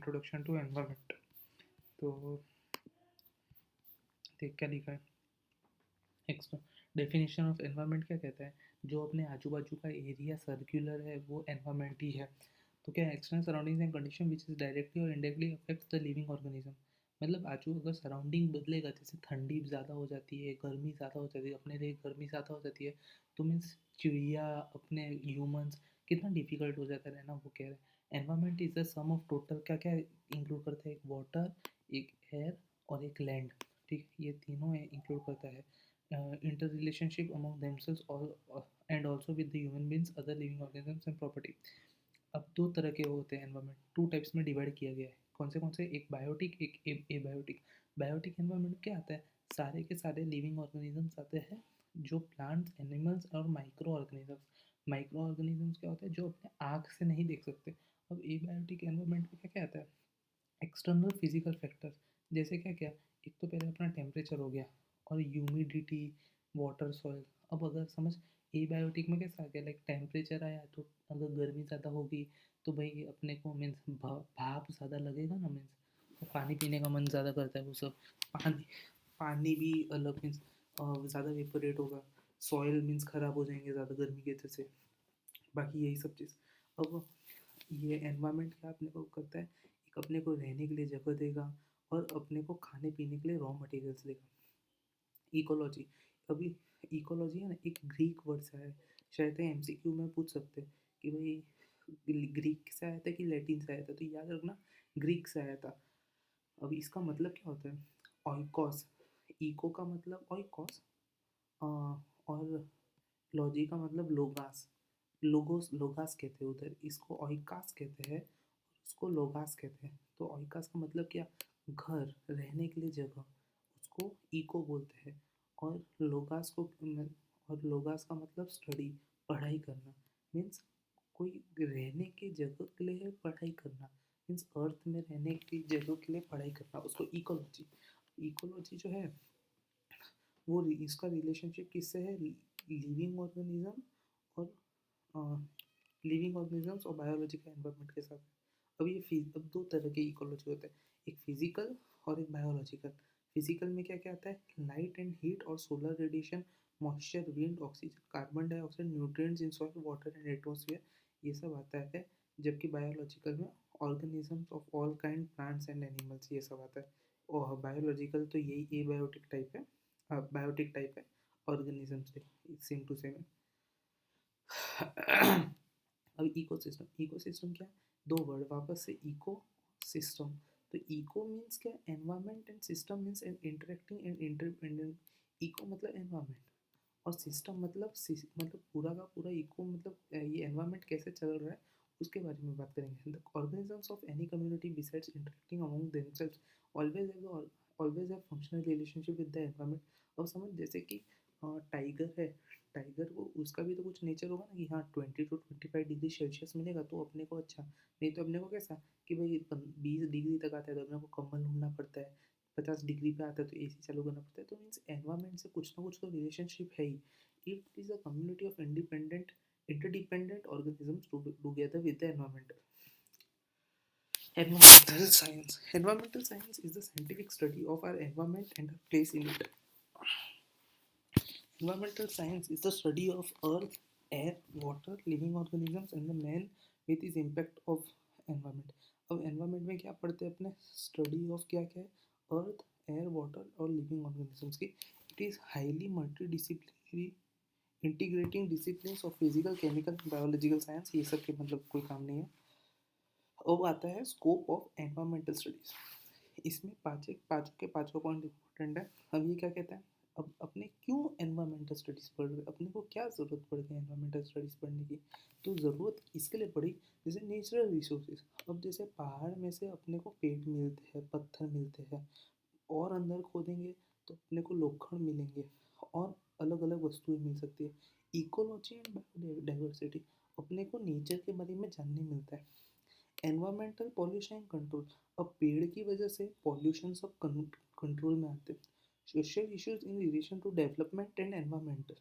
Introduction to environment. तो देख क्या लिखा है। एक्स्ट्रा डेफिनेशन ऑफ एनवायरनमेंट क्या कहता है, जो अपने आजू बाजू का एरिया सर्कुलर है वो एनवायरनमेंट ही है। तो क्या external surroundings and condition which is directly और indirectly affects the living organism. मतलब आजू अगर सराउंडिंग बदलेगा, जैसे ठंडी ज़्यादा हो जाती है, गर्मी ज़्यादा हो जाती है, अपने लिए गर्मी ज़्यादा हो जाती है, तो मीन्स चिड़िया, अपने ह्यूमंस, कितना डिफिकल्ट हो जाता है रहना। वो कह रहे हैं environment is the sum of total क्या क्या इंक्लूड करता है, एक वाटर, एक एयर और एक लैंड। ठीक, ये तीनों इंक्लूड करता है। Interrelationship among themselves and also with the human beings, other living organisms and property। अब दो तरह के होते हैं एनवायरनमेंट, टू टाइप्स में डिवाइड किया गया है। कौन से, एक बायोटिक, एक एबायोटिक। बायोटिक एनवायरनमेंट क्या आता है, सारे के सारे लिविंग ऑर्गेनिजम्स आते हैं, जो प्लांट्स, एनिमल्स और माइक्रो ऑर्गेनिजम्स। माइक्रो ऑर्गेनिजम्स क्या होता है, जो अपने आँख से नहीं देख सकते। अब एबायोटिक एनवायरनमेंट में क्या क्या आता है, एक्सटर्नल फिजिकल फैक्टर्स, जैसे क्या क्या, एक तो पहले अपना टेम्परेचर हो गया और ह्यूमिडिटी, वाटर, सॉइल। अब अगर समझ एबायोटिक में कैसा आ गया, लाइक टेम्परेचर आया तो अगर गर्मी ज़्यादा होगी तो भाई अपने को मीन्स भाप ज़्यादा लगेगा ना, मीन्स पानी पीने का मन ज़्यादा करता है वो सब। पानी पानी भी अलग मीन्स ज़्यादा वेपोरेट होगा। सॉइल मीन्स ख़राब हो जाएंगे ज़्यादा गर्मी की वजह से। बाकी यही सब चीज़। अब ये एनवायरनमेंट क्या अपने को करता है, एक अपने को रहने के लिए जगह देगा और अपने को खाने पीने के लिए रॉ मटेरियल्स देगा। इकोलॉजी, अभी इकोलॉजी है ना, एक ग्रीक वर्ड से है, शायद एमसीक्यू में पूछ सकते हैं कि भाई ग्रीक से आया था कि लैटिन से आया था, तो याद रखना ग्रीक से आया था। अब इसका मतलब क्या होता है, ऑइकॉस। इको का मतलब ऑइकॉस, और लॉजी का मतलब लोगास। लोगोस, लोगास कहते हैं उधर, इसको ऑइकास कहते हैं, उसको लोगास कहते हैं। तो ऑइकास का मतलब क्या, घर, रहने के लिए जगह, उसको इको बोलते हैं। और लोगास को, और लोगास का मतलब स्टडी, पढ़ाई करना। मीन्स कोई रहने की जगह के लिए पढ़ाई करना, मीन्स अर्थ में रहने की जगह के लिए पढ़ाई करना, उसको इकोलॉजी। इकोलॉजी जो है वो इसका रिलेशनशिप किससे है, लिविंग ऑर्गेनिज्म और लिविंग ऑर्गेनिजम्स और बायोलॉजिकल एनवायरनमेंट के साथ। अब दो तरह के इकोलॉजी होते हैं, एक फिजिकल और एक बायोलॉजिकल। फिजिकल में क्या क्या आता है, लाइट एंड हीट और solar radiation, moisture, wind, oxygen, carbon dioxide, nutrients in soil, water and atmosphere, ये सब आता है। जबकि बायोलॉजिकल में organisms of all kind, plants and animals, ये सब आता है। और बायोलॉजिकल तो यही एबायोटिक टाइप है, बायोटिक टाइप है, ऑर्गेनिज्म से सेम टू सेम है। अब इकोसिस्टम, इकोसिस्टम क्या, दो वर्ड वापस से, इको सिस्टम। तो इको मीन्स क्या, environment, and system means interacting and interdependent. Eco मतलब एनवायरनमेंट और सिस्टम मतलब पूरा का पूरा इको मतलब ये एनवायरनमेंट कैसे चल रहा है उसके बारे में बात करेंगे। The organisms of any community besides interacting among themselves always have functional relationship with the environment. अब समझ, जैसे कि टाइगर है, टाइगर को उसका भी तो कुछ नेचर होगा ना, कि हाँ 20 to 25 डिग्री सेल्सियस मिलेगा तो अपने को अच्छा, नहीं तो अपने को कैसा कि भाई 20 डिग्री तक आता है तो अपने को कंबल ओढ़ना पड़ता है, 50 डिग्री पे आता है तो एसी चालू करना पड़ता है। तो मीन्स एनवायरनमेंट से कुछ ना कुछ तो रिलेशनशिप है ही। It is a community of independent interdependent organisms together with the environment. Environmental science. Environmental science is the scientific study of our environment and our place in it. Environmental science is the study of earth, air, water, living organisms and the man with his impact of environment. अब environment में क्या पढ़ते हैं अपने, study of क्या क्या है, earth, air, water और living organisms की। It is highly multidisciplinary, integrating disciplines of physical, chemical, biological science, ये सब के मतलब कोई काम नहीं है। अब आता है स्कोप ऑफ एनवायरमेंटल स्टडीज। इसमें पाँचों के पाँचों पॉइंट इंपॉर्टेंट है। अब ये क्या कहता है, अब अपने क्यों एनवायरमेंटल स्टडीज़ पढ़ रहे, अपने को क्या ज़रूरत पड़ गई एनवायरमेंटल स्टडीज़ पढ़ने की। तो ज़रूरत इसके लिए पड़ी, जैसे नेचुरल रिसोर्सेज। अब जैसे पहाड़ में से अपने को पेड़ मिलते हैं, पत्थर मिलते हैं, और अंदर खोदेंगे तो अपने को लोखंड मिलेंगे और अलग अलग वस्तुएं मिल सकती है। इकोलॉजी एंड बायोडाइवर्सिटी, अपने को नेचर के बारे में जानने मिलता है। एनवायरमेंटल पॉल्यूशन कंट्रोल, अब पेड़ की वजह से पॉल्यूशन सब कंट्रोल में आते हैं। Social issues in relation to development and environmental,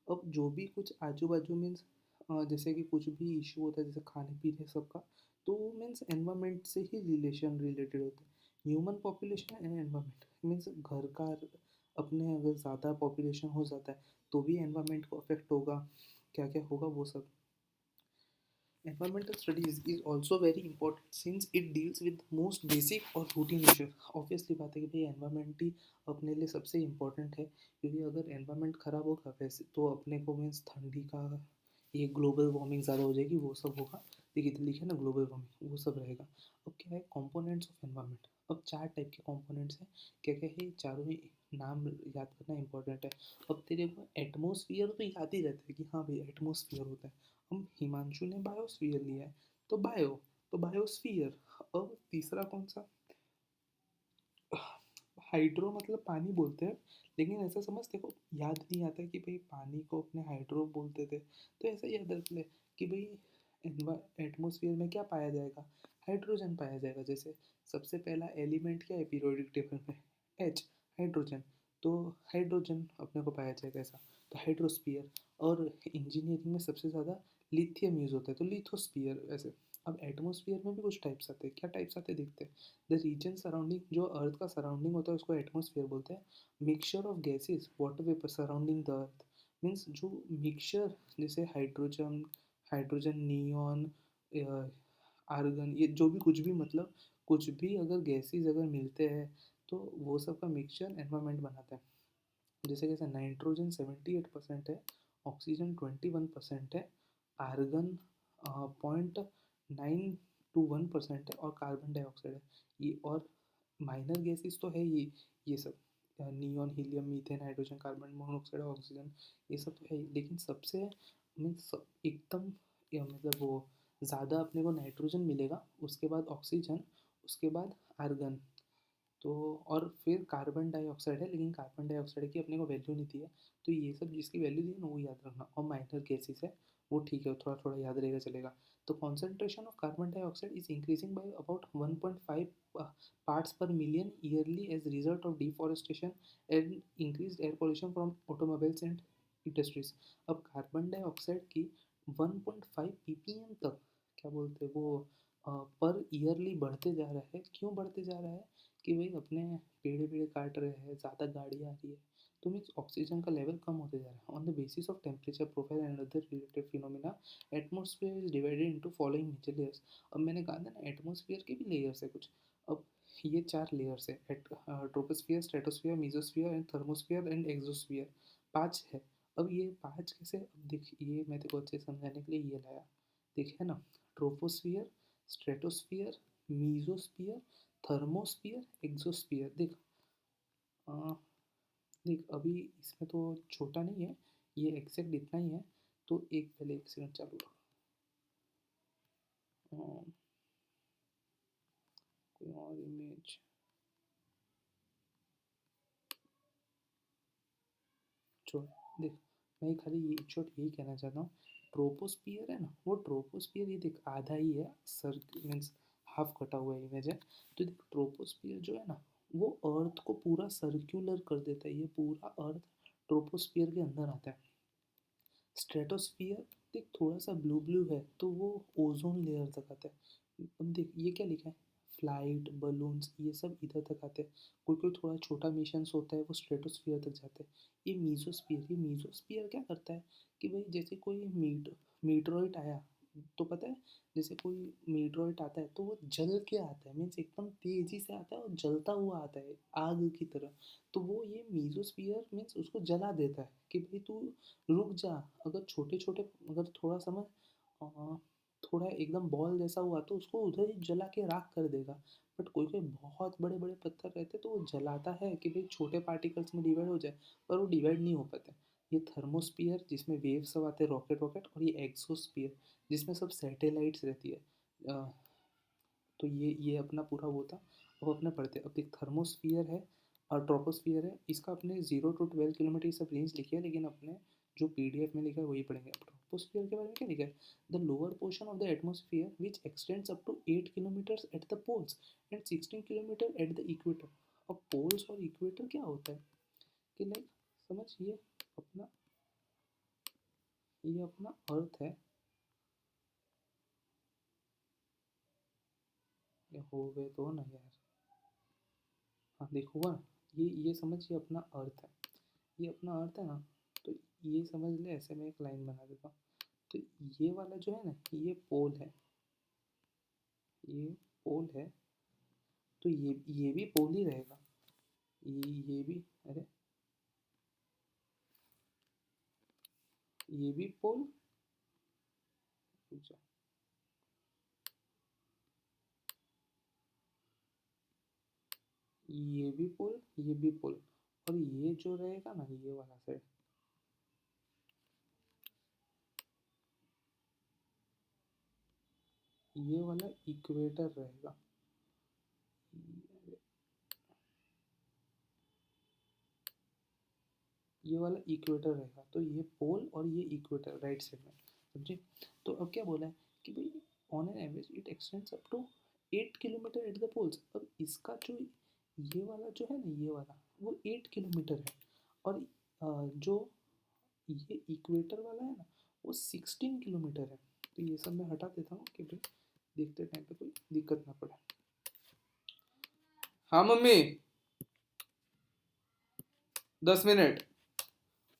अब जो भी कुछ आजू बाजू मीन्स जैसे कि कुछ भी इशू होता है जैसे खाने पीने सबका, तो मीन्स एनवायरमेंट से ही रिलेशन रिलेटेड होता है। Human population and environment means घर का अपने अगर ज़्यादा पॉपुलेशन हो जाता है तो भी एनवायरमेंट को अफेक्ट होगा, क्या क्या होगा वो सब। Environmental studies is also very important since it deals with most basic और routine issues. Obviously बात है कि भाई environment ही अपने लिए सबसे important है, क्योंकि अगर environment खराब होगा वैसे तो अपने को मीन्स ठंडी का ये ग्लोबल वार्मिंग ज़्यादा हो जाएगी, वो सब होगा। देखिए तो लिखे ना ग्लोबल वार्मिंग, वो सब रहेगा। अब क्या है कंपोनेंट्स ऑफ एनवायरनमेंट, अब चार टाइप के कंपोनेंट्स हैं। क्या क्या है चारों ही नाम याद करना इंपॉर्टेंट है। अब तेरे को एटमोसफियर तो याद ही रहता है कि हाँ भाई एटमोसफियर होता है। हम हिमांशु ने बायोस्फीयर लिया है, तो बायो तो बायोस्फीयर। अब तीसरा कौन सा, हाइड्रो मतलब पानी बोलते हैं, लेकिन ऐसा समझ देखो याद नहीं आता कि भाई पानी को अपने हाइड्रो बोलते थे, तो ऐसा याद रख ले कि भाई एटमोसफियर में क्या पाया जाएगा, हाइड्रोजन पाया जाएगा। जैसे सबसे पहला एलिमेंट क्या है पीरियोडिक टेबल में, एच, हाइड्रोजन। तो हाइड्रोजन अपने को पाया जाएगा ऐसा, तो हाइड्रोस्फीयर। और इंजीनियरिंग में सबसे ज़्यादा लिथियम यूज़ होता है, तो लिथोस्फीयर ऐसे। अब एटमोसफियर में भी कुछ टाइप्स आते हैं, क्या टाइप्स आते हैं देखते हैं। द रीजन सराउंडिंग, जो अर्थ का सराउंडिंग होता है उसको एटमोसफियर बोलते हैं। Mixture of gases water vapour surrounding the earth, means जो मिक्सचर, जैसे हाइड्रोजन, हाइड्रोजन नियॉन, आर्गन, ये जो भी कुछ भी मतलब कुछ भी अगर गैसेस अगर मिलते हैं तो वो सब का मिक्सचर एनवायरनमेंट बनाता है। जैसे कैसे नाइट्रोजन 78% है, ऑक्सीजन 21% है, आर्गन 0.9 to 1% है, और कार्बन डाइऑक्साइड है। ये और माइनर गैसेस तो है ये सब neon, helium, methane, hydrogen, carbon monoxide, oxygen, ये सब तो है ही। लेकिन सबसे मीन्स एकदम मतलब वो ज़्यादा अपने को नाइट्रोजन मिलेगा, उसके बाद ऑक्सीजन, उसके बाद आर्गन, तो और फिर कार्बन डाइऑक्साइड है, लेकिन कार्बन डाइऑक्साइड की अपने को वैल्यू नहीं दी है। तो ये सब जिसकी वैल्यू दी है ना वो याद रखना, और माइनर केसेस है वो ठीक है, थोड़ा थोड़ा याद रहेगा चलेगा। तो concentration of carbon dioxide is increasing by about 1.5 parts per million yearly as result of deforestation and increase air pollution from automobiles and industries. अब कार्बन डाइऑक्साइड की 1.5 ppm तक, क्या बोलते हैं वो, पर ईयरली बढ़ते जा रहा है। क्यों बढ़ते जा रहा है, कि भाई अपने पेड़ वेड़ काट रहे हैं, ज़्यादा गाड़ी आ रही है, तो मीन्स ऑक्सीजन का लेवल कम होते जा रहा है। On the basis of temperature profile and other related phenomena, atmosphere is divided into following major layers. अब मैंने कहा था ना एटमोसफियर के भी लेयर्स है कुछ। अब ये चार लेयर्स है, troposphere, stratosphere, mesosphere and thermosphere and exosphere, पाँच है। अब ये पाँच कैसे, अब देख ये मैं तेको अच्छे से समझाने के लिए ये लाया, देखिए ना, troposphere, stratosphere, mesosphere, thermosphere, exosphere. देख आ, देख अभी इसमें तो छोटा नहीं है, ये एग्जैक्ट इतना ही है। तो एक पहले एक सेकंड चालू रखो। कोई और इमेज, छोड़, देख मैं खाली ये छोट यही कहना चाहता हूँ। ट्रोपोस्फियर है ना, वो ट्रोपोस्फियर ये देख आधा ही है, सर मीन्स हाफ कटा हुआ इमेज है। तो देख ट्रोपोस्फियर जो है ना वो अर्थ को पूरा सर्क्यूलर कर देता है, ये पूरा अर्थ ट्रोपोस्फियर के अंदर आता है। स्ट्रेटोस्फियर देख थोड़ा सा ब्लू ब्लू है, तो वो ओजोन लेयर तक आता है। अब देख ये क्या लिखा है, फ्लाइट, बलून्स, ये सब इधर तक आते हैं। कोई कोई थोड़ा छोटा मिशंस होता है वो स्ट्रेटोस्फियर तक जाते हैं। ये मीजोस्फियर क्या करता है कि भाई जैसे कोई मीटरोइड आया, तो पता है जैसे कोई मीटरोइड आता है तो वो जल के आता है, मीन्स एकदम तेजी से आता है और जलता हुआ आता है आग की तरह। तो वो ये मीजोस्फियर मीन्स उसको जला देता है कि भाई तू रुक जा। अगर छोटे छोटे, अगर थोड़ा समझ, थोड़ा एकदम बॉल जैसा हुआ तो उसको उधर ही जला के राख कर देगा। बट कोई कोई बहुत बड़े बड़े पत्थर रहते तो वो जलाता है कि भाई छोटे पार्टिकल्स में डिवाइड हो जाए, पर वो डिवाइड नहीं हो पाता। ये थर्मोस्फियर जिसमें वेव सब आते हैं, रॉकेट रॉकेट, और ये एक्सोस्फियर जिसमें सब सैटेलाइट्स रहती है। तो ये अपना पूरा वो था। अब अपने पढ़ते, अब एक थर्मोस्फियर है और ट्रोपोस्फियर है, इसका अपने 0 to 12 किलोमीटर ये सब रेंज लिखी है, लेकिन अपने जो पीडीएफ में लिखा है वही पढ़ेंगे। अब ट्रोपोस्फियर के बारे में क्या लिखा है, the lower portion of the atmosphere which extends up to 8 kilometres at the poles and 16 kilometre at the equator. अब पोल्स और इक्वेटर क्या होता है कि लाइक समझ, अपना ये अपना अर्थ है, क्या हो गए तो ना यार। हाँ देखो हुआ ना, ये समझ, ये अपना अर्थ है, ये अपना अर्थ है ना। तो ये समझ ले, ऐसे मैं एक लाइन बना देता हूँ। तो ये वाला जो है ना, ये पोल है, ये पोल है। तो ये भी पोल ही रहेगा, ये भी, अरे ये भी पोल, अच्छा, ये भी पोल, ये भी पोल। और ये जो रहेगा ना, ये वाला साइड, ये वाला इक्वेटर रहेगा। ये वाला इक्वेटर रहेगा, तो ये पोल और ये इक्वेटर राइट साइड में, समझे। तो अब क्या बोला है कि भाई on an average it extends up to 8 kilometre at the poles. अब इसका जो ये वाला जो है ना, ये वाला वो 8 किलोमीटर है। और जो ये इक्वेटर वाला है ना, वो 16 किलोमीटर है। तो ये सब मैं हटा देता हूँ कि भाई देखते टाइम पे कोई दिक्कत ना पड़े। हाँ mummy, 10 minute.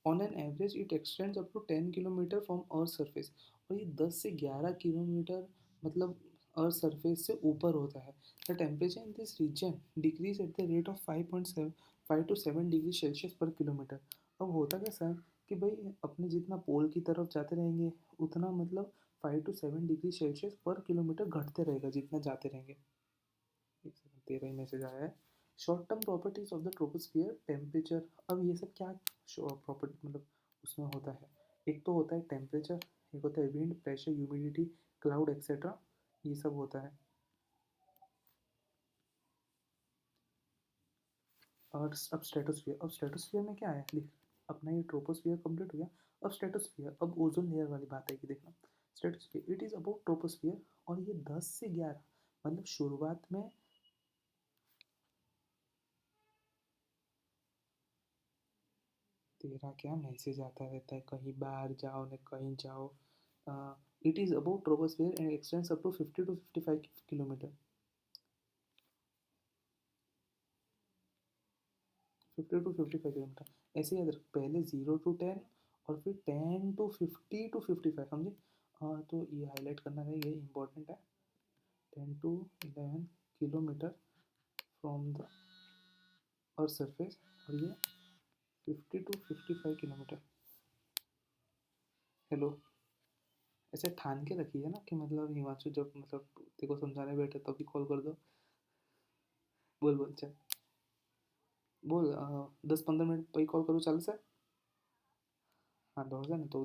On an average it extends up to 10 kilometre from earth surface. और ये 10 से 11 किलोमीटर मतलब अर्थ सरफेस से ऊपर होता है। The temperature in this region decrease at the rate of 5 to 7 degree Celsius per kilometre. अब होता कैसा है कि भाई अपने जितना पोल की तरफ जाते रहेंगे, उतना मतलब 5 to 7 degree Celsius per kilometre घटते रहेगा जितना जाते रहेंगे। एक सेकंड, तेरा ही मैसेज आया है। Short term properties of the troposphere temperature. अब ये सब क्या प्रॉपर्टी मतलब उसमें होता है, एक तो होता है टेम्परेचर, एक होता है wind, pressure, humidity, cloud etcetera, ये सब होता है। और अब स्ट्रेटोस्फियर, अब स्ट्रेटोस्फियर में क्या है देख, अपना ये ट्रोपोस्फियर कंप्लीट हो गया। अब स्ट्रेटोस्फियर, अब ओजोन लेयर वाली बात है कि देखना, stratosphere it is about troposphere. और ये 10 से 11 मतलब शुरुआत में, तेरा क्या मैसेज आता रहता है, कहीं बाहर जाओ न कहीं जाओ। It is about troposphere and extends up to 50 to 55 kilometre. 50 to 55 kilometre ऐसे याद रख, पहले 0 to 10 और फिर 10 to 50 to 55, समझे। तो ये हाईलाइट करना है, ये इंपॉर्टेंट है। 10 to 11 kilometre from the earth surface, और ये 50 to 55 किलोमीटर। हेलो, ऐसे ठान के रखिए ना कि मतलब हिमांशु जब मतलब तेरे को समझाने बैठे तभी कॉल कर दो। बोल बोल चल, बोल 10-15 मिनट પછી कॉल करूँ ચાલશે? हाँ તો હશે ને તો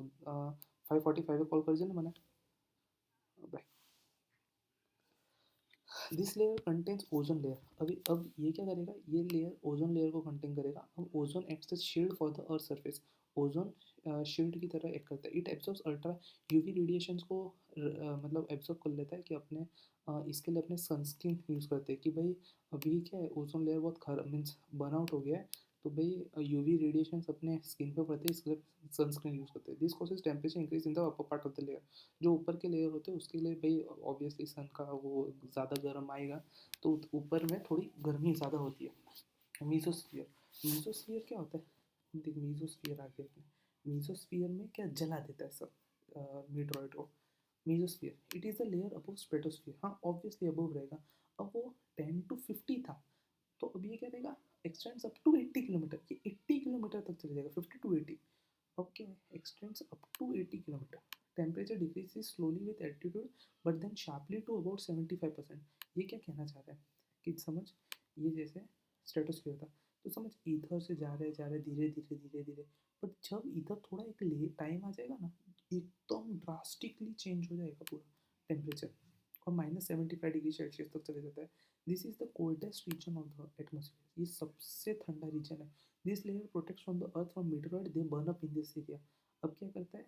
5:45 कॉल करજે ને મને। Bye. This layer contains ozone layer. अभी अब ये क्या करेगा, ये लेयर ओजोन लेयर को कंटेन करेगा। अब ozone acts as shield for the earth surface. Ozone shield की तरह एक्ट करता है। इट एब्जॉर्ब्स अल्ट्रा यूवी रेडिएशंस को मतलब एब्जॉर्ब कर लेता है कि अपने इसके लिए अपने सनस्क्रीन यूज़ करते हैं कि भाई अभी क्या है, ओजोन लेयर बहुत खराब मीन्स बर्नआउट हो गया है। तो भाई यूवी रेडिएशंस अपने स्किन पे पड़ते हैं, इसलिए सनस्क्रीन यूज़ करते हैं। This causes temperature increase in the upper part of the layer. जो ऊपर के लेयर होते हैं उसके लिए भाई ऑब्वियसली सन का वो ज़्यादा गर्म आएगा, तो ऊपर में थोड़ी गर्मी ज़्यादा होती है। मीजोस्फीयर, मीजोस्फीयर क्या होता है देख, मीजोस्फीयर आ गया अपने। मीजोस्फीयर में क्या जला देता है सब मीटरॉइड को। Mesosphere it is the layer above stratosphere. हाँ ऑब्वियसली अबव रहेगा। अब वो 10 to 50 था, तो अब ये क्या देगा, एक्सटेंड्स अप टू 80 किलोमीटर। ये 80 किलोमीटर तक चले जाएगा, 50 to 80। Okay, extends up to 80 kilometre. Temperature decreases slowly with altitude but then sharply to about 75%। ये क्या कहना चाह रहा है कि समझ, ये जैसे स्ट्रेटोस्फीयर था, तो समझ इधर से जा रहे धीरे धीरे धीरे धीरे। बट जब इधर थोड़ा एक ले टाइम आ जाएगा ना, एकदम ड्रास्टिकली चेंज हो जाएगा पूरा टेम्परेचर, और -75 डिग्री सेल्सियस तक चले जाता है। This is the coldest region of the atmosphere. ये सबसे ठंडा रीजन है। This layer protects from the earth from meteoroid they burn up in this area. अब क्या करता है,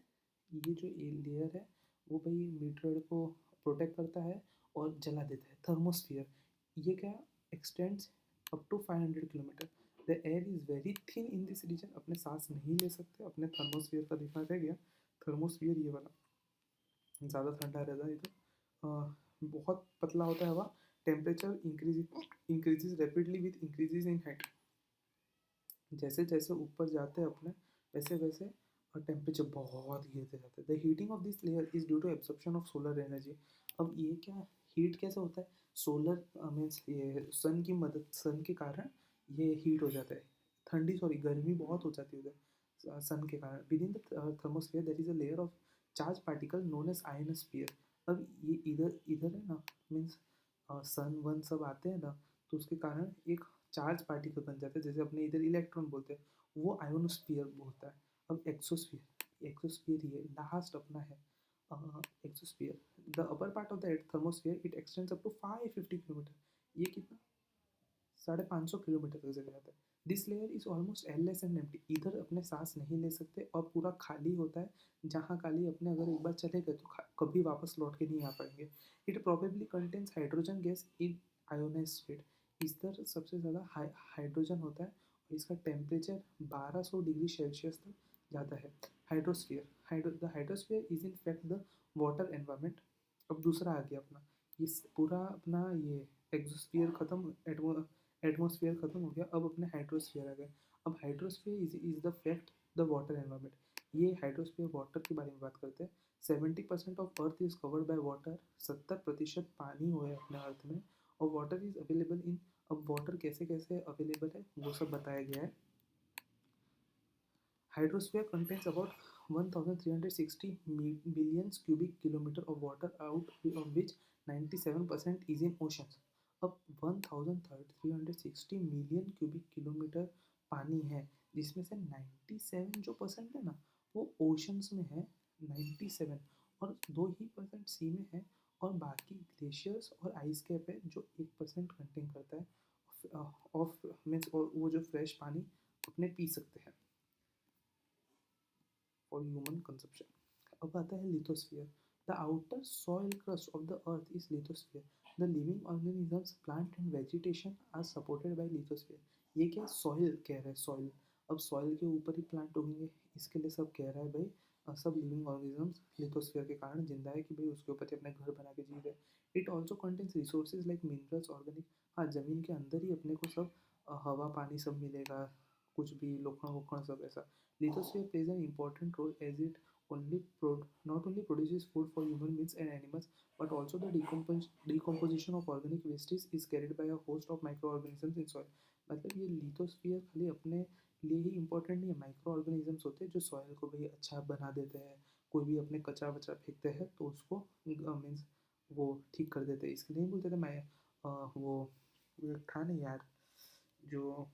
ये जो लेयर है वो भाई मीटरॉइड को प्रोटेक्ट करता है और जला देता है। थर्मोस्फियर, ये क्या extends up to 500 kilometre. The air is very thin in this region. अपने सांस नहीं ले सकते, अपने थर्मोस्फियर का देखना रह गया। थर्मोस्फियर ये वाला ज़्यादा ठंडा रहता है इधर, बहुत पतला होता है हवा। Temperature increases rapidly with increases in height. जैसे जैसे ऊपर जाते हैं अपने वैसे वैसे और टेम्परेचर बहुत गिरते जाते हैं। The heating of this layer is due to absorption of solar energy. अब ये क्या हीट कैसे होता है? सोलर मीन्स ये सन की मदद, सन के कारण ये हीट हो जाता है, ठंडी सॉरी गर्मी बहुत हो जाती है उधर सन के कारण। Within the thermosphere there is a layer of charge particle known as ionosphere. अब ये इधर इधर है ना, मीन्स सन वन सब आते हैं ना, तो उसके कारण एक चार्ज पार्टिकल बन जाते हैं, जैसे अपने इधर इलेक्ट्रॉन बोलते हैं, वो आयोनोस्फीयर होता है। अब एक्सोस्फीयर, एक्सोस्फीयर ये लास्ट अपना है exosphere. The upper part of the thermosphere it extends up to 550 kilometre. ये कितना 550 किलोमीटर तक चले जाता है। This layer is almost airless and empty. इधर अपने सांस नहीं ले सकते और पूरा खाली होता है, जहाँ खाली अपने अगर एक बार चले गए तो कभी वापस लौट के नहीं आ पाएंगे। It probably contains hydrogen gas in ionize state. इधर सबसे ज़्यादा हाइड्रोजन होता है और इसका टेम्परेचर 1200 डिग्री सेल्सियस तक जाता है। Hydrosphere, the hydrosphere is in fact the water environment. अब दूसरा आ गया अपना, इस पूरा अपना ये एक्सोस्फीयर खत्म, एटमोसफियर खत्म हो गया, अब अपने हाइड्रोस्फीयर आ गए। अब hydrosphere is the fact the water environment. ये हाइड्रोस्फीयर वाटर के बारे में बात करते हैं। 70% of earth is covered by water. 70% पानी हो है अपने अर्थ में और वाटर इज अवेलेबल इन। अब वाटर कैसे कैसे अवेलेबल है वो सब बताया गया है। Hydrosphere contains about 1,360 billion cubic kilometer of water, out of which 97% is in oceans. अब 1,360 मिलियन क्यूबिक किलोमीटर पानी है, जिसमें से 97 जो परसेंट है ना वो ओशंस में है, 97, और 2% सी में है, और बाकी ग्लेशियर्स और आइस कैप है जो 1% कंटेन करता है ऑफ मीन्स, और वो जो फ्रेश पानी अपने पी सकते हैं फॉर ह्यूमन कंजप्शन। अब आता है lithosphere. The outer soil crust of the earth is lithosphere. The living organisms plant and vegetation are supported by lithosphere. ये क्या सॉइल कह रहा है, सॉइल। अब सॉइल के ऊपर ही प्लांट होंगे, इसके लिए सब कह रहा है भाई सब लिविंग ऑर्गेनिजम्स लिथोस्फीयर के कारण जिंदा है कि भाई उसके ऊपर ही अपने घर बना के जी रहे। It also contains resources like minerals, organic. हाँ, ज़मीन के अंदर ही अपने को सब हवा पानी सब मिलेगा, कुछ भी लोखंड वोखंड सब ऐसा। Lithosphere plays an important role as it not only produces food for human beings and animals, but also the decomposition of organic wastes is carried by a host of microorganisms in soil. मतलब ये lithosphere खाली अपने लिए ही important नहीं है, micro organisms होते हैं जो सॉइल को भाई अच्छा बना देते हैं। कोई भी अपने कचरा वचरा फेंकते हैं तो उसको मीन्स वो ठीक कर देते हैं। इसके लिए बोलते थे मैं वो था ना यार, जो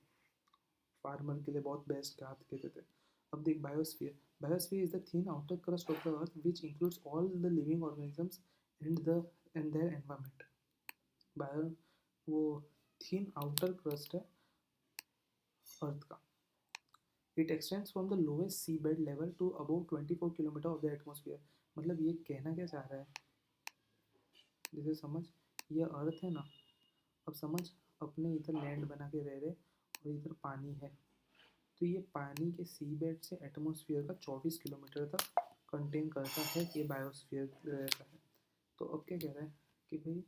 फार्मर के लिए बहुत बेस्ट क्या कहते थे। अब देख biosphere. Biosphere is the thin outer crust of the earth which includes all the living organisms and their environment. Bio वो थिन आउटर क्रस्ट है अर्थ का। It extends from the lowest sea bed level to about 24 kilometre of the atmosphere. मतलब ये कहना क्या चाह रहा है, जैसे समझ ये अर्थ है ना, अब समझ अपने इधर लैंड बना के रह रहे और इधर पानी है, तो ये पानी के सी बेड से एटमॉस्फेयर का 24 किलोमीटर तक कंटेन करता है, ये बायोस्फीयर रहता है। तो अब क्या कह रहा है कि भाई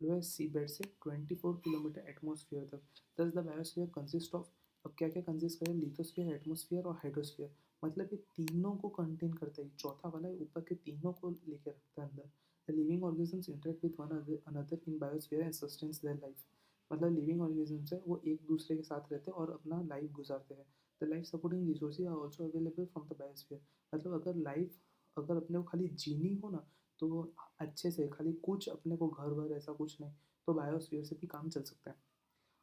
लोएस्ट सी बेड से 24 किलोमीटर एटमॉस्फेयर तक। दस द बायोस्फीयर कंसिस्ट ऑफ, अब क्या क्या कंसिस्ट करे, लिथोस्फीयर, एटमॉस्फेयर और हाइड्रोस्फीयर। मतलब ये तीनों को कंटेन करता है, चौथा वाला है ऊपर के तीनों को लेके रखता है अंदर। The living organisms interact with one another in biosphere and sustains their life. मतलब लिविंग ऑर्गेनिजम्स है वो एक दूसरे के साथ रहते हैं और अपना लाइफ गुजारते हैं। The life supporting resources are also available from the biosphere. मतलब अगर लाइफ, अगर अपने को खाली जीनी हो ना तो अच्छे से, खाली कुछ अपने को घर वर ऐसा कुछ नहीं, तो बायोस्फीयर से भी काम चल सकता है।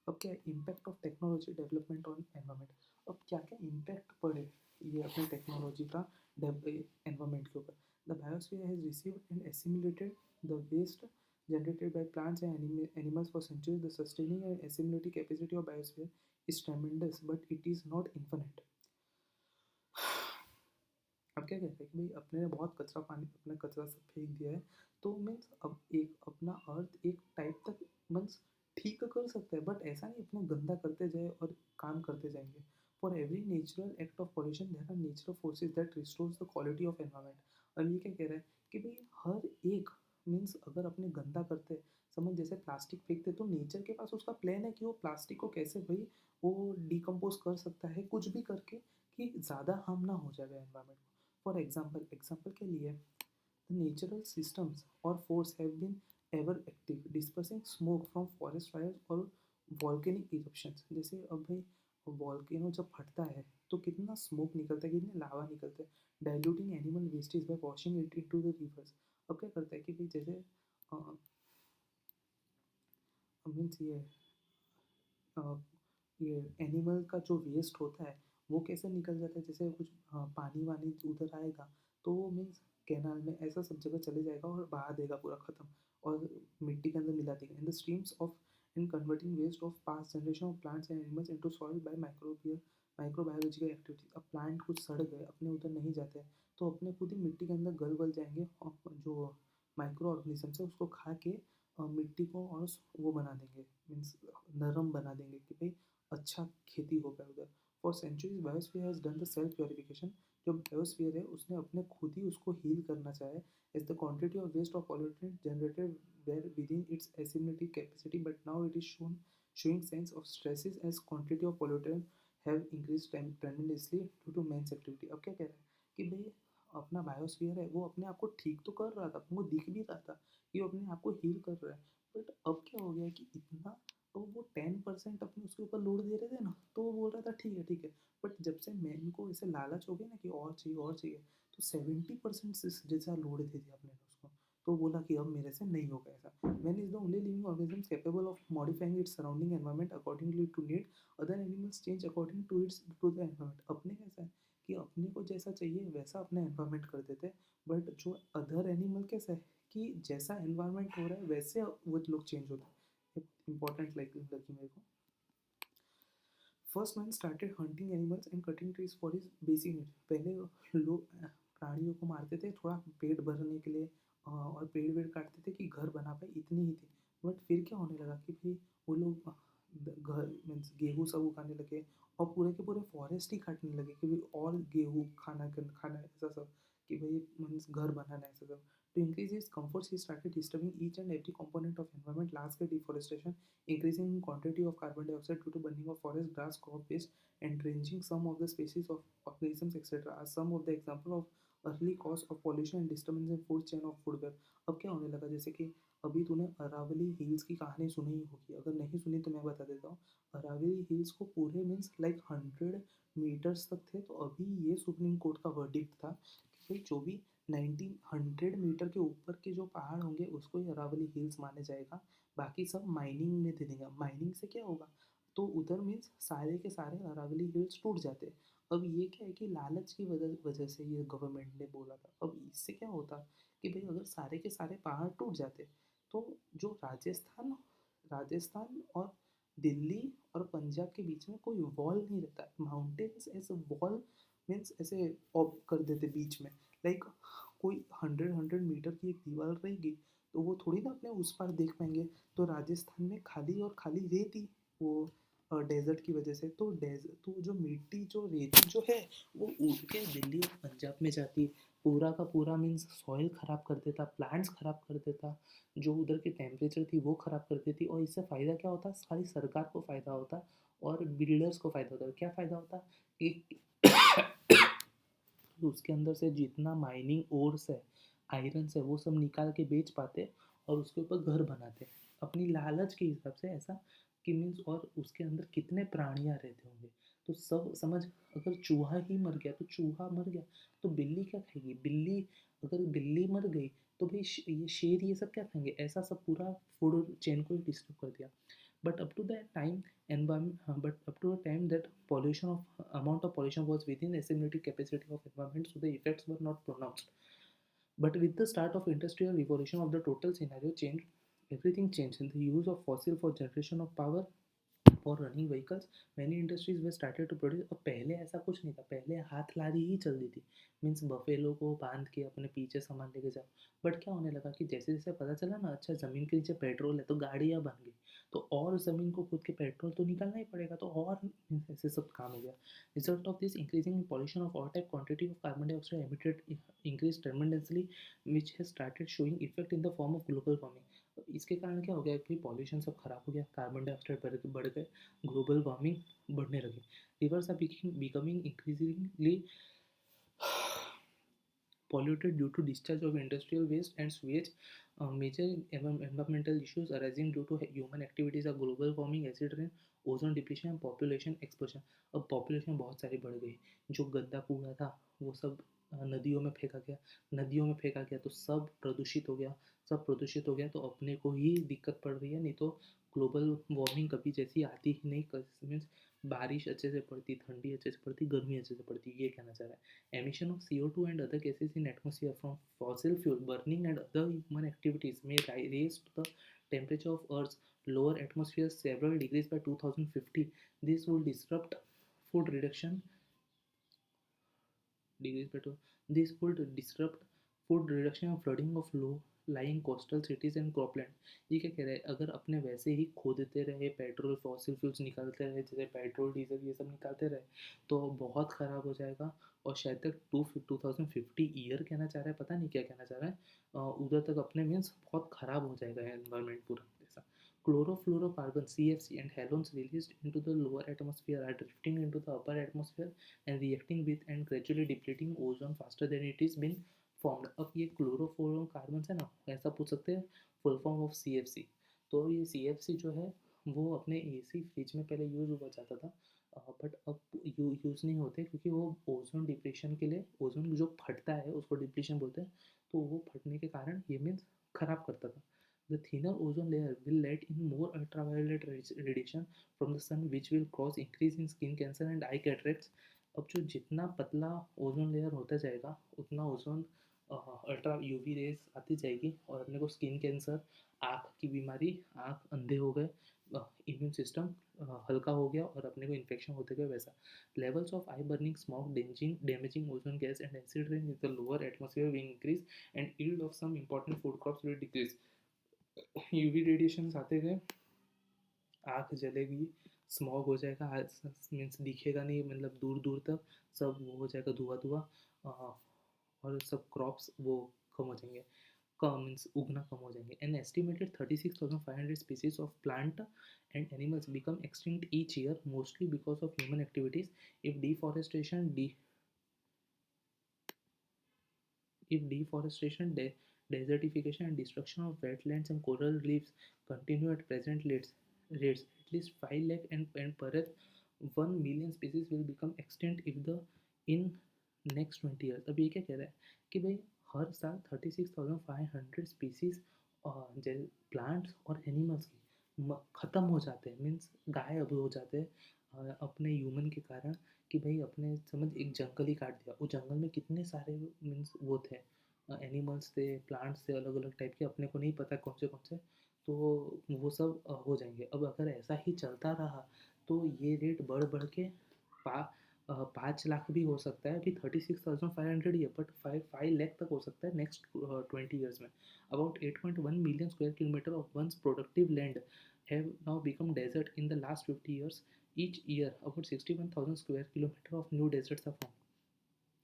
अब क्या है impact of technology development on environment. अब क्या क्या इम्पैक्ट पड़े ये अपने टेक्नोलॉजी का एनवायरमेंट के ऊपर। The biosphere has received and assimilated the waste generated by plants and animals for centuries. The sustaining and assimilating capacity of biosphere is tremendous, but it is not infinite. अब क्या कहते हैं कि भाई अपने ने बहुत कचरा पानी अपना कचरा सब फेंक दिया है, तो मीन्स अब एक अपना अर्थ एक टाइप तक मीन्स ठीक कर सकता है, बट ऐसा नहीं अपना गंदा करते जाए और काम करते जाएंगे। For every natural act of pollution there are natural forces that restores the quality of environment. अब ये क्या कह रहा है कि भाई हर एक मीन्स अगर अपने गंदा करते प्लास्टिक फेंकते, तो नेचर के पास उसका प्लान है कि वो प्लास्टिक को कैसे भाई वो डिकम्पोज कर सकता है कुछ भी करके कि ज़्यादा हार्म ना हो जाए एनवायरमेंट को। फॉर एग्जाम्पल के लिए नेचुरल सिस्टम्स और force have been ever active dispersing smoke from forest fires और वॉल्केनिक इरप्शंस। जैसे अब भाई वॉल्केनो जब फटता है तो कितना स्मोक निकलता है, कितने लावा निकलते हैं, diluting animal wastage bye washing it into the reverse. अब क्या करता है कि भाई जैसे मीन्स अ, ये एनिमल का जो वेस्ट होता है वो कैसे निकल जाता है, जैसे कुछ पानी वानी उधर आएगा तो वो मीन्स कैनाल में ऐसा सब जगह चले जाएगा और बहा देगा पूरा ख़त्म, और मिट्टी के अंदर मिला देगा in the streams of in converting waste of past generation of plants and animals into soil by microbiological activity. अब प्लांट कुछ सड़ गए अपने उधर नहीं जाते हैं तो अपने खुद ही मिट्टी के अंदर गल जाएंगे और जो माइक्रो ऑर्गेनिजम्स है उसको खा के मिट्टी को और वो बना देंगे, मीन्स नरम बना देंगे कि भाई अच्छा खेती हो पाए उधर। For centuries biosphere has done the self purification. जो बायोस्फीयर है उसने अपने खुद ही उसको हील करना चाहे as the quantity of waste of pollutant generated were within its assimilative capacity, but now it is shown showing signs of stresses as quantity of pollutant have increased tremendously due to man's activity। अब क्या कह रहा है कि भाई अपना biosphere है वो अपने आप को ठीक तो कर रहा था, अपने को दिख भी रहा था कि वो अपने आप को हील कर रहा है, बट अब क्या हो गया कि इतना तो वो 10% अपने उसके ऊपर लोड दे रहे थे ना, तो वो बोल रहा था ठीक है ठीक है, बट जब से मैन को ऐसे लालच हो गया ना कि और चाहिए तो 70% से जैसा लोड दे दिया अपने उसको, तो बोला कि अब मेरे से नहीं होगा ऐसा। Man is the only living organism capable of modifying its surrounding environment accordingly to need, other animals change according to its to the environment. अपने कैसा है कि अपने को जैसा चाहिए वैसा अपना एनवायरमेंट कर देते हैं, बट जो अदर एनिमल कैसा है कि जैसा एनवायरमेंट हो रहा है वैसे वो लोग चेंज होते हैं। इंपॉर्टेंट लाइक लगी मेरे को। First man started hunting animals and cutting trees for his basic need. पहले लोग प्राणियों को मारते थे थोड़ा पेट भरने के लिए और पेड़ वेड़ काटते थे कि घर बना पाए, इतनी ही थी। बट फिर क्या होने लगा कि भाई वो लोग घर मीन्स गेहूँ सब उगाने लगे और पूरे के पूरे फॉरेस्ट ही काटने लगे कि भाई और गेहूँ खाना ऐसा सब कि भाई मीन्स घर बनाना ऐसा सब। To increase its comforts, he started disturbing each and every component of environment, large-scale deforestation, increasing quantity of carbon dioxide due to burning of forest, grass, crop waste, and drenching some of the species of organisms, etc. are some of the example of early cause of pollution and disturbance in food chain of food web। अब क्या होने लगा, जैसे कि अभी तूने Aravalli hills की कहानी सुनी ही होगी, अगर नहीं सुनी तो मैं बता देता हूँ। अरावली हिल्स को पूरे मीन्स लाइक 100 मीटर्स तक थे, तो अभी ये सुप्रीम कोर्ट का वर्डिक्ट था कि भाई जो भी 1900 मीटर के ऊपर के जो पहाड़ होंगे उसको ही अरावली हिल्स माने जाएगा, बाकी सब माइनिंग में दे देगा। माइनिंग से क्या होगा, तो उधर मीन्स सारे के सारे अरावली हिल्स टूट जाते। अब ये क्या है कि लालच की वजह से ये गवर्नमेंट ने बोला था। अब इससे क्या होता कि भाई अगर सारे के सारे पहाड़ टूट जाते तो जो राजस्थान राजस्थान और दिल्ली और पंजाब के बीच में कोई वॉल नहीं रहता, माउंटेन्स एज वॉल मीन्स ऐसे कर देते बीच में, लाइक कोई 100 मीटर की एक दीवार रहेगी तो वो थोड़ी ना अपने उस पार देख पाएंगे। तो राजस्थान में खाली और खाली रेती वो डेजर्ट की वजह से, तो डेजर्ट तो जो मिट्टी जो रेती जो है वो उड़ के दिल्ली और पंजाब में जाती, पूरा का पूरा मीन्स सॉइल ख़राब कर देता, प्लांट्स ख़राब कर देता, जो उधर की टेम्परेचर थी वो ख़राब कर देती। और इससे फ़ायदा क्या होता, सारी सरकार को फ़ायदा होता और बिल्डर्स को फ़ायदा होता। क्या फ़ायदा होता कि उसके अंदर से जितना माइनिंग ओर्स है, आयरन्स है, वो सब निकाल के बेच पाते और उसके ऊपर घर बनाते अपनी लालच के हिसाब से ऐसा कि मीन्स। और उसके अंदर कितने प्राणियाँ रहते होंगे, तो सब समझ, अगर चूहा ही मर गया तो चूहा मर गया, तो बिल्ली क्या खाएगी, बिल्ली अगर बिल्ली मर गई तो भाई ये शेर ये सब क्या खाएंगे, ऐसा सब पूरा फूड चेन को ही डिस्टर्ब कर दिया। but up to that time but up to a time that pollution of amount of pollution was within estimated capacity of environment, so the effects were not pronounced. But with the start of industrial revolution of the total scenario changed, everything changed in the use of fossil for generation of power और running vehicles, many industries we started to produce. अब पहले ऐसा कुछ नहीं था, पहले हाथ लारी ही चलती थी, मीन्स बफेलो को बांध के अपने पीछे सामान लेके जाओ। बट क्या होने लगा कि जैसे जैसे पता चला ना अच्छा ज़मीन के नीचे पेट्रोल है तो गाड़ियाँ बन गई, तो और ज़मीन को खुद के पेट्रोल तो निकालना ही पड़ेगा, तो और ऐसे सब काम हो गया। Result of this increasing pollution of all type quantity of carbon dioxide emitted increase tremendously, which has started showing effect in the form of global warming. इसके कारण क्या हो गया कि पॉल्यूशन सब खराब हो गया, कार्बन डाइऑक्साइड बढ़ गए, ग्लोबल वार्मिंग बढ़ने लगी, rivers are becoming increasingly polluted due to discharge of industrial waste and sewage. Major environmental issues arising due to human activities are global warming, acid rain, ozone depletion and population explosion. अब population बहुत सारी बढ़ गई, जो गंदा कूड़ा था वो सब नदियों में फेंका गया, नदियों में फेंका गया तो सब प्रदूषित हो गया, सब प्रदूषित हो गया तो अपने को ही दिक्कत पड़ रही है, नहीं तो ग्लोबल वार्मिंग कभी जैसी आती ही नहीं, मीन्स बारिश अच्छे से पड़ती, ठंडी अच्छे से पड़ती, गर्मी अच्छे से पड़ती, ये कहना चाह रहा है। Emission of CO2 and other gases in atmosphere from fossil fuel burning and other human activities may raise the temperature of Earth's lower atmosphere several degrees by 2050. This will disrupt food reduction degrees by two. This would disrupt food reduction and flooding of low lying coastal cities and cropland। ये क्या कह रहा है, अगर अपने वैसे ही खोदते रहे, पेट्रोल फॉसिल फ्यूल्स निकालते रहे, जैसे पेट्रोल डीजल ये सब निकालते रहे, तो बहुत ख़राब हो जाएगा। और शायद तक 2050 ईयर कहना चाह रहा है, पता नहीं क्या कहना चाह रहा है, उधर तक अपने मीन्स बहुत ख़राब हो जाएगा एनवायरनमेंट पूरा ऐसा। Chlorofluorocarbon CFC and halogens released into the lower atmosphere are drifting into the upper atmosphere and reacting with and gradually depleting ozone faster than it is been formed। अब ये क्लोरोफ्लोरोकार्बन है ना, ऐसा पूछ सकते हैं, फुल फॉर्म ऑफ CFC। तो ये CFC जो है वो अपने AC फ्रिज में पहले यूज़ हुआ जाता था, बट अब यूज़ नहीं होते क्योंकि वो ओजोन डिप्लीशन के लिए, ओजोन जो फटता है उसको डिप्लीशन बोलते हैं, तो वो फटने के कारण ये मीन्स ख़राब करता था। The thinner ozone layer will let in more ultraviolet radiation from the sun, which will cause increase in skin cancer and eye cataracts। अब जो जितना पतला ओजोन लेयर होता जाएगा उतना ओजोन अल्ट्रा यूवी रेस आती जाएगी और अपने को स्किन कैंसर, आँख की बीमारी, आँख अंधे हो गए, इम्यून सिस्टम हल्का हो गया और अपने को इन्फेक्शन होते गए वैसा। Levels of eye burning smog damaging ozone gas and acid rain in the lower atmosphere will increase and yield of some important food crops will decrease. UV radiation आते गए, आँख जलेगी, स्मॉग हो जाएगा, मीन्स दिखेगा नहीं, मतलब दूर दूर तक सब वो हो जाएगा, धुआं धुआं, और सब क्रॉप्स वो कम हो जाएंगे, कम मीन्स उगना कम हो जाएंगे। An estimated 36,500 species of plant and animals become extinct each year, mostly because of human activities। if deforestation de- if deforestation, desertification and destruction of wetlands and coral reefs continue at present rates, at least 5 lakh and perhaps 1 million species will become extinct if the in next 20 years। अब ये क्या कह रहा है कि भाई हर साल 36,500 species plants और एनिमल्स की ख़त्म हो जाते हैं, मीन्स गायब हो जाते हैं, अपने ह्यूमन के कारण। कि भाई अपने समझ एक जंगल ही काट दिया, उस जंगल में कितने सारे मीन्स वो थे, एनिमल्स थे, प्लांट्स थे, अलग अलग टाइप के, अपने को नहीं पता कौन से, तो वो सब हो जाएंगे। अब अगर ऐसा ही चलता रहा तो ये रेट बढ़ बढ़ के 5 लाख भी हो सकता है। अभी 36,500 ही है, बट 5 लाख तक हो सकता है नेक्स्ट 20 ईयर्स में। About 8.1 million square kilometer of once productive land have now become desert in the last 50 years। Each year about 61,000 square kilometer of new deserts are formed।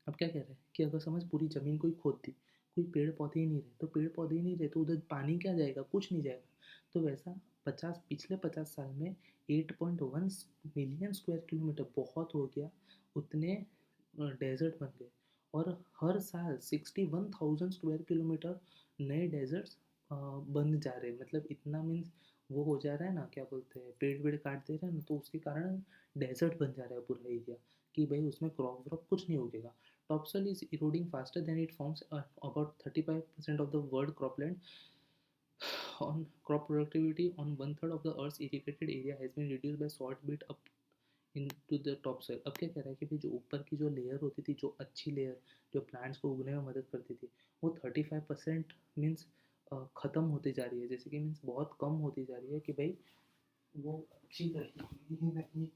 अब क्या कह रहे हैं कि अगर समझ पूरी ज़मीन कोई खोद दी, कोई पेड़ पौधे ही नहीं रहे, तो पेड़ पौधे ही नहीं रहे तो उधर पानी क्या जाएगा, कुछ नहीं जाएगा। तो वैसा पिछले 50 साल में 8.1 मिलियन स्क्वायर किलोमीटर बहुत हो गया, उतने डेजर्ट बन गए। और हर साल 61,000 स्क्वायर किलोमीटर नए डेजर्ट्स बन जा रहे हैं, मतलब इतना मीन्स वो हो जा रहा है ना, क्या बोलते हैं, पेड़ वेड़ काट दे रहे हैं ना, तो उसके कारण डेजर्ट बन जा रहा है पूरा एरिया, कि भाई उसमें क्रॉप व्रॉप कुछ नहीं उगेगा। Topsoil is eroding faster than it forms, about 35% of the world cropland on crop productivity on one third of the earth's irrigated area has been reduced by salt bit up into the topsoil। अब क्या कह रहा है कि भाई जो ऊपर की जो लेयर होती थी, जो अच्छी लेयर जो प्लांट्स को उगने में मदद करती थी, वो 35% मीन्स ख़त्म होती जा रही है, जैसे कि मीन्स बहुत कम होती जा रही है, कि भाई वो अच्छी रहेगी ही नहीं,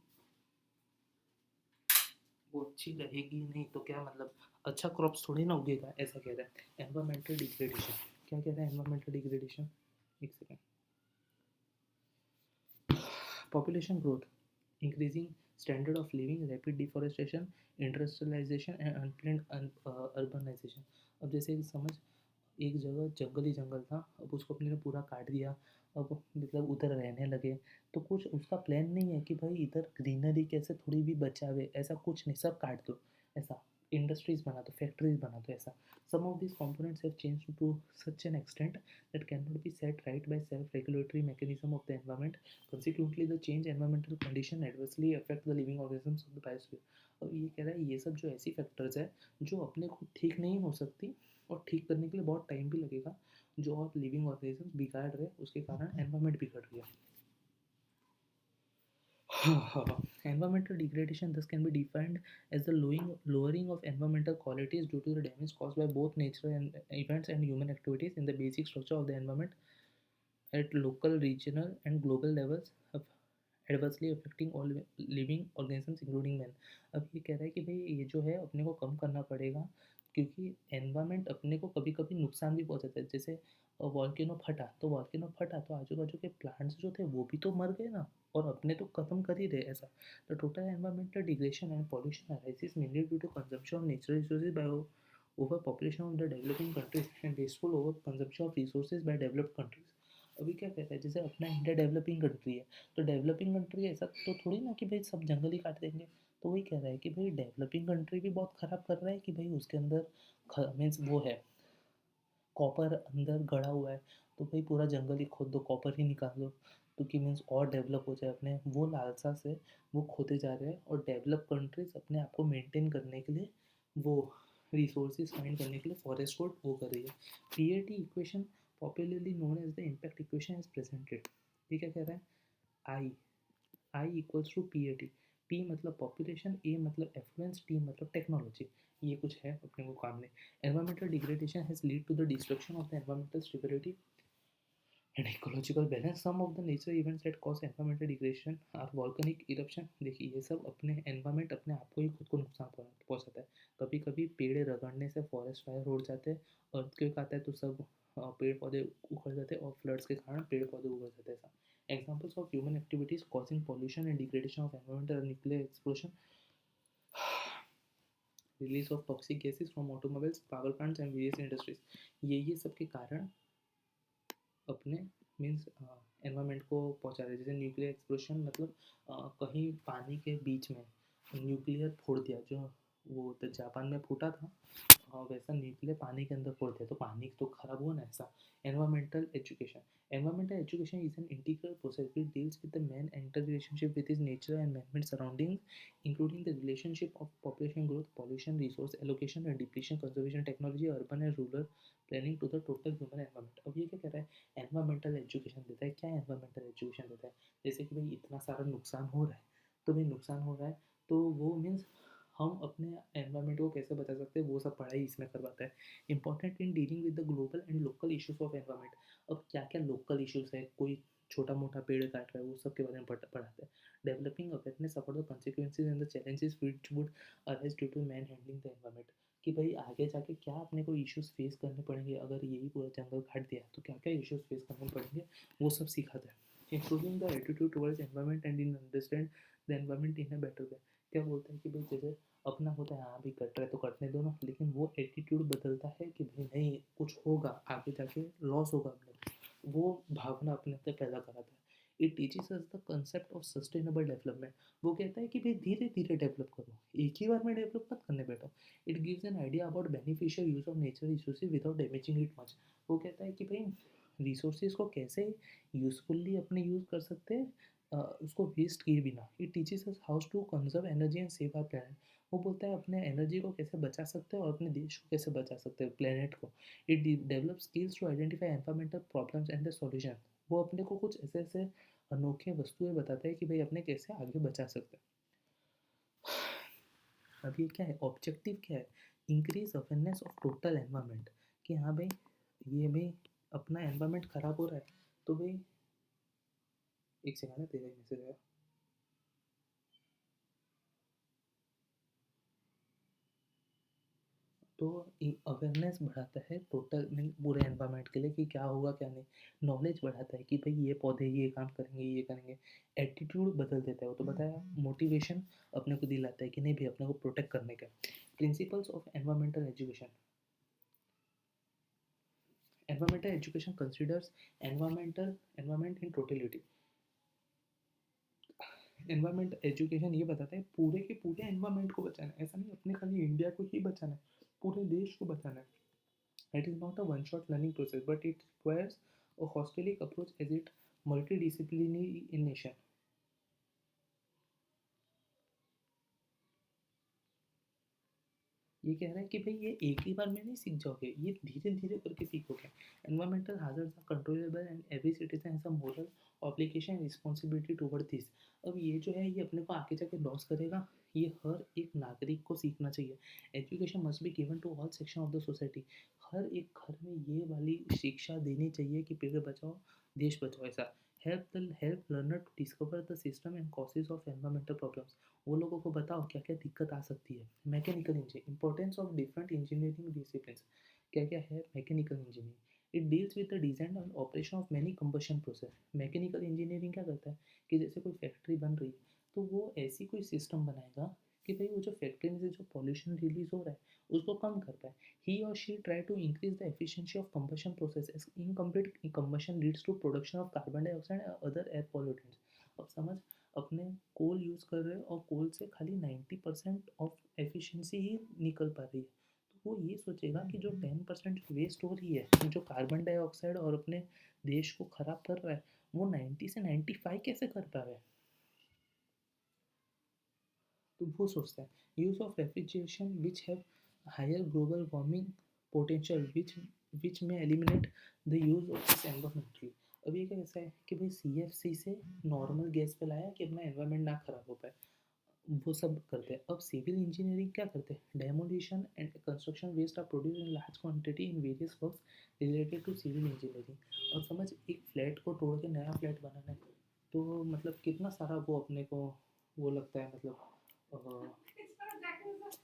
वो अच्छी रहेगी नहीं तो क्या मतलब अच्छा क्रॉप्स थोड़ी ना उगेगा, ऐसा कह रहा है। एनवायरमेंटल डिग्रेडेशन, क्या कह रहा है एनवायरमेंटल डिग्रेडेशन, एक second. Population growth, increasing standard of living, rapid deforestation, industrialisation and unplanned urbanisation. अब जैसे समझ एक जगह जंगल ही जंगल था, अब उसको अपने ने पूरा काट दिया, अब मतलब उधर रहने लगे। तो कुछ उसका प्लान नहीं है कि भाई इधर ग्रीनरी कैसे थोड़ी भी बचावे, ऐसा कुछ नहीं, सब काट दो ऐसा, इंडस्ट्रीज बना दो, फैक्ट्रीज बना दो ऐसा। सम of these components have changed to such an extent that cannot be set right by self-regulatory mechanism of the environment. Consequently, the change environmental condition adversely affect the living organisms of the biosphere. अब ये कह रहा है ये सब जो ऐसी factors है जो अपने खुद ठीक नहीं हो सकती और ठीक करने के लिए बहुत टाइम भी लगेगा, जो आप लिविंग ऑर्गेनिज्म बिगाड़ रहे हैं उसके कारण एनवायरनमेंट बिगड़ रही है। Environmental degradation thus can be defined as the lowering of environmental qualities due to the damage caused by both natural and events and human activities in the basic structure of the environment at local, regional, and global levels, adversely affecting all living organisms including man. अब ये कह रहा है कि भाई ये जो है अपने को कम करना पड़ेगा, क्योंकि एनवायरनमेंट अपने को कभी कभी नुकसान भी पहुंचाता है। जैसे वॉल्केनो फटा तो आजू बाजू के प्लांट्स जो थे वो भी तो मर गए ना, और अपने तो खत्म कर ही रहे ऐसा। The total environmental degradation and pollution arises mainly due to consumption of natural resources by over population of the developing countries and wasteful over consumption of resources by developed countries. अभी क्या कहता है, जैसे अपना इंडिया डेवलपिंग कंट्री है, तो developing country ऐसा तो थोड़ी ना कि भाई सब जंगल ही काट देंगे। तो वही कह रहा है कि भाई डेवलपिंग कंट्री भी बहुत ख़राब कर रहा है कि भाई उसके अंदर मीन्स वो है कॉपर अंदर गड़ा हुआ है, तो भाई पूरा जंगल ही खोद दो, कॉपर ही निकाल दो, तो कि मीन्स और डेवलप हो जाए अपने वो लालसा से वो खोदे जा रहे हैं। और डेवलप कंट्रीज अपने आप को मेंटेन करने के लिए वो रिसोर्सेज फाइंड करने के लिए फॉरेस्ट को वो कर रही है। PAT equation popularly known as the impact equation is presented. ये क्या कह रहा है, I I equals to P A T. P मतलब पॉपुलेशन, ए मतलब एफ्लुएंस, टी मतलब टेक्नोलॉजी। ये कुछ है अपने को काम में। Environmental degradation has lead to the destruction of the environmental stability and ecological balance. Some of the nature events that cause environmental degradation are volcanic eruption। देखिए ये सब अपने एनवायरमेंट अपने आप को ही खुद को नुकसान पहुंचाता है। कभी कभी पेड़ रगड़ने से फॉरेस्ट फायर हो जाते हैं, अर्थक्वेक आता है तो सब पेड़ पौधे उखड़ जाते हैं, और फ्लड्स के कारण पेड़ पौधे उगड़ जाते हैं ऐसा। Examples of human activities causing pollution and degradation of environment, nuclear explosion, release of toxic gases from automobiles, power plants and various industries. ये सब के कारण अपने मीन्स एनवायरनमेंट को पहुंचा रहे हैं। जैसे न्यूक्लियर एक्सप्लोशन मतलब कहीं पानी के बीच में न्यूक्लियर फोड़ दिया, जो वो तो जापान में फूटा था, वैसा न्यूक्लियर पानी के अंदर फोड़ दिया तो पानी तो खराब हुआ ना ऐसा। Environmental education is an integral process which deals with the man inter relationship with his nature and man made surroundings, including the relationship of population growth, pollution, resource allocation and depletion, conservation, technology, urban and rural planning to the total human environment. अब ये क्या कह रहा है, environmental education देता है। क्या environmental education देता है, जैसे कि भाई इतना सारा नुकसान हो रहा है, तो भाई नुकसान हो रहा है तो वो मीन्स हम अपने एनवायरमेंट को कैसे बचा सकते हैं वो सब पढ़ाई इसमें करवाता है। Important in dealing with the global and local issues of environment. अब क्या क्या लोकल इशूज़ है, कोई छोटा मोटा पेड़ काट रहा है वो सब के बारे में पढ़ाता है। Developing awareness about the consequences and the challenges which would arise due to man handling the environment, कि भाई आगे जाके क्या अपने को इश्यूज फेस करने पड़ेंगे अगर यही पूरा जंगल काट दिया तो क्या क्या इश्यूज फेस करने पड़ेंगे, वो सब सिखाता है। Improving the attitude towards environment and in understand the environment in a better way. क्या बोलता है कि भाई जैसे अपना होता है, हाँ भाई कट रहा है तो कटने दो ना, लेकिन वो एटीट्यूड बदलता है कि भाई नहीं कुछ होगा आगे जाके, लॉस होगा अपने को। वो भावना अपने अंदर पैदा कराता है। It teaches us the concept of sustainable development. वो कहता है कि भाई धीरे धीरे डेवलप करो, एक ही बार में डेवलप मत करने बैठो। It gives an idea about beneficial use of nature resources without damaging it much. वो कहता है कि भाई रिसोर्सेज को कैसे यूजफुल्ली अपने यूज़ कर सकते हैं, उसको वेस्ट किए बिना। It teaches us how to conserve energy and save our planet. वो बोलता है अपने एनर्जी को कैसे बचा सकते हैं और अपने देश को कैसे बचा सकते हैं, प्लैनेट को। It develop skills to identify environmental problems and the solution. वो अपने को कुछ ऐसे ऐसे अनोखे वस्तुएं बताता है कि भाई अपने कैसे आगे बचा सकते हैं। अब ये क्या है, ऑब्जेक्टिव क्या है, increase awareness of total environment. कि हाँ भाई ये भाई अपना एनवायरनमेंट खराब हो रहा है तो भाई एक सेकंड है, तेरा मैसेज आया। तो अवेयरनेस बढ़ाता है टोटल मीन पूरे एनवायरनमेंट के लिए कि क्या होगा क्या नहीं। नॉलेज बढ़ाता है कि भाई ये पौधे ये काम करेंगे ये करेंगे। एटीट्यूड बदल देता है, वो तो बताया। मोटिवेशन अपने को दिलाता है कि नहीं भाई अपने को प्रोटेक्ट करने का। Principles of environmental education. Environmental education considers environment in totality. Environment education ये बताता है पूरे के पूरे एनवायरमेंट को बचाना है, ऐसा नहीं अपने खाली इंडिया को ही बचाना है, पूरे देश को बचाना है। It is not a one shot learning process but it requires a holistic approach as it multidisciplinary in nation. ये कह रहा है कि भाई ये एक ही बार में नहीं सीख जाओगे, ये धीरे धीरे करके सीखोगे। Environmental hazards are controllable and every citizen has a moral obligation responsibility toward this. अब ये जो है ये अपने को आगे जाके लॉस करेगा, ये हर एक नागरिक को सीखना चाहिए। Education must be given to all section of the society. हर एक घर में ये वाली शिक्षा देनी चाहिए कि पेड़ बचाओ देश बचाओ, ऐसा। Help learner to discover the system and causes of environmental problems. वो लोगों को बताओ क्या क्या दिक्कत आ सकती है। Mechanical engineering, importance of different engineering discipline, क्या क्या है mechanical engineering. It deals with the design and operation of many combustion process. Mechanical engineering क्या करता है कि जैसे कोई फैक्ट्री बन रही है तो वो ऐसी कोई सिस्टम बनाएगा कि भाई वो जो फैक्ट्री में से जो पॉल्यूशन रिलीज हो रहा है उसको कम कर पाए। ही और she try to increase the efficiency of combustion process. Incomplete combustion leads to production of carbon dioxide and other air pollutants. अब समझ, अपने कोल यूज़ कर रहे हैं और कोल से खाली 90% ऑफ एफिशिएंसी ही निकल पा रही है, तो वो ये सोचेगा कि जो 10% वेस्ट हो रही है जो कार्बन डाइऑक्साइड और अपने देश को खराब कर रहा है वो 90 से 95 कैसे कर पा रहा है। तो वो सोचता है use of refrigeration which have higher global warming potential which may eliminate the use of this environmentally. अब ये कैसा है कि भाई CFC से नॉर्मल गैस पे लाया कि अपना एनवायरमेंट ना खराब हो पाए, वो सब करते हैं। अब सिविल इंजीनियरिंग क्या करते हैं, demolition and construction waste are produce in large quantity in various works related to civil engineering. अब समझ, एक फ्लैट को तोड़ के नया फ्लैट बनाना है तो मतलब कितना सारा वो अपने को वो लगता है, मतलब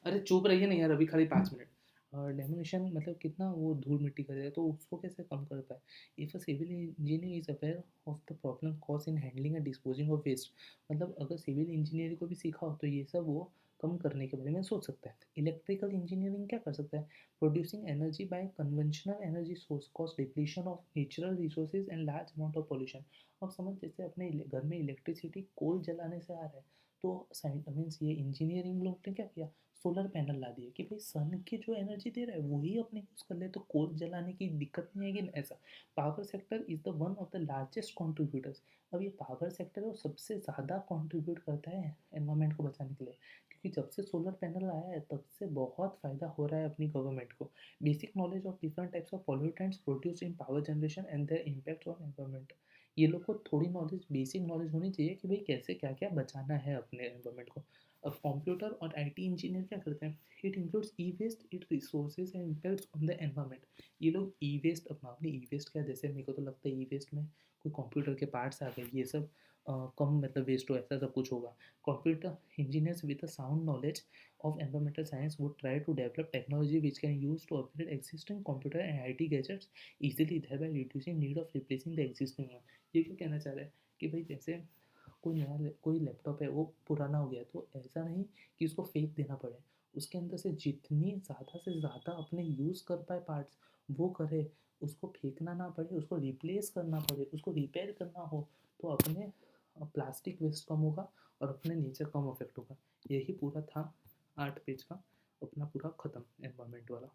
अरे चुप रहिए ना यार, अभी खाली 5 मिनट। डेमोनेशन मतलब कितना वो धूल मिट्टी करेगा, तो उसको कैसे कम कर पाए। If a civil engineer is aware of the problem cause in handling and disposing of waste, मतलब अगर सिविल इंजीनियरिंग को भी सीखा हो तो ये सब वो कम करने के बारे में सोच सकता है। इलेक्ट्रिकल इंजीनियरिंग क्या कर सकता है, producing energy by conventional energy source cause depletion of natural resources and large amount of pollution. अब समझ, जैसे अपने घर में इलेक्ट्रिसिटी कोल जलाने से आ रहा है, तो साइंस मीन्स ये इंजीनियरिंग लोग ने क्या किया, सोलर पैनल ला दिए कि भाई सन की जो एनर्जी दे रहा है वही अपने यूज़ कर ले, तो कोल जलाने की दिक्कत नहीं आएगी ना, ऐसा। Power sector is the one of the largest contributors. अब ये पावर सेक्टर है वो सबसे ज़्यादा कॉन्ट्रीब्यूट करता है एनवायरमेंट को बचाने के लिए, क्योंकि जब से सोलर पैनल आया है तब से बहुत फ़ायदा हो रहा है अपनी गवर्नमेंट को। Basic knowledge of different types of pollutants produce in power generation and there impact on environment. ये लोग को थोड़ी नॉलेज, बेसिक नॉलेज होनी चाहिए कि भाई कैसे क्या क्या बचाना है अपने एनवायरमेंट को। अब कंप्यूटर और IT इंजीनियर क्या करते हैं, it includes e waste it resources and impacts on the environment. ये लोग ई वेस्ट, अब मामले ई वेस्ट क्या, जैसे मेरे को तो लगता है ई वेस्ट में कोई कंप्यूटर के पार्ट्स आ गए ये सब कम मतलब वेस्ट हो, ऐसा सब कुछ होगा। Computer engineers with a sound knowledge of environmental science would try to develop technology which can use to upgrade existing computer and IT gadgets easily, thereby reducing need of replacing the existing one। ये क्यों कहना चाह रहा है कि भाई जैसे कोई लैपटॉप है वो पुराना हो गया तो ऐसा नहीं कि उसको फेंक देना पड़े, उसके अंदर से जितनी ज़्यादा से ज़्यादा अपने यूज़ कर पाए पार्ट्स वो करे, उसको फेंकना ना पड़े, उसको रिप्लेस करना पड़े, उसको रिपेयर करना हो, तो अपने प्लास्टिक वेस्ट कम होगा और अपने नेचर कम अफेक्ट होगा। यही पूरा था 8 पेज का अपना पूरा ख़त्म एनवायरनमेंट वाला।